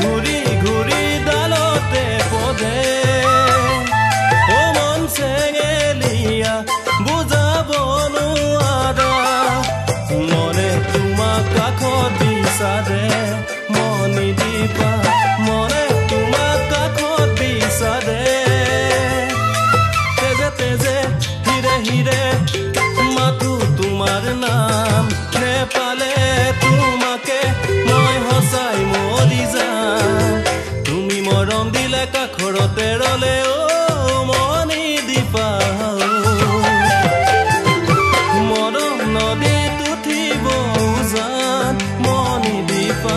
ঘূৰি ঘূৰি ডালতে পদে ও মন চেঙেলীয়া বুজাব নোৱাৰা মনে তোমাক কাষত বিচাৰে মনি দীপা মনে তোমাক কাষত বিচাৰে তেজে তেজে হিৰে হিৰে মাথো তোমাৰ নাম নেপালে তোমাকে মই সঁচাই মৰি যাম তুমি মৰম দিলে কাষৰতে ৰলে অ মনি দীপা মৰম নদীত উঠিব উজান মনি দীপা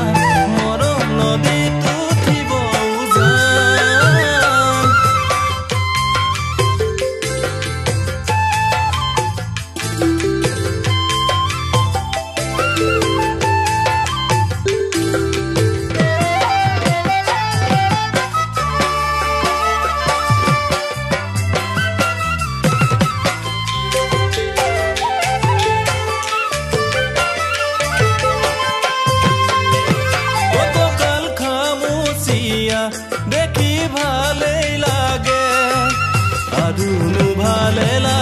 মৰম নদীত উঠিব উজান দেখি ভালেই লাগে আৰু ভালে লাগে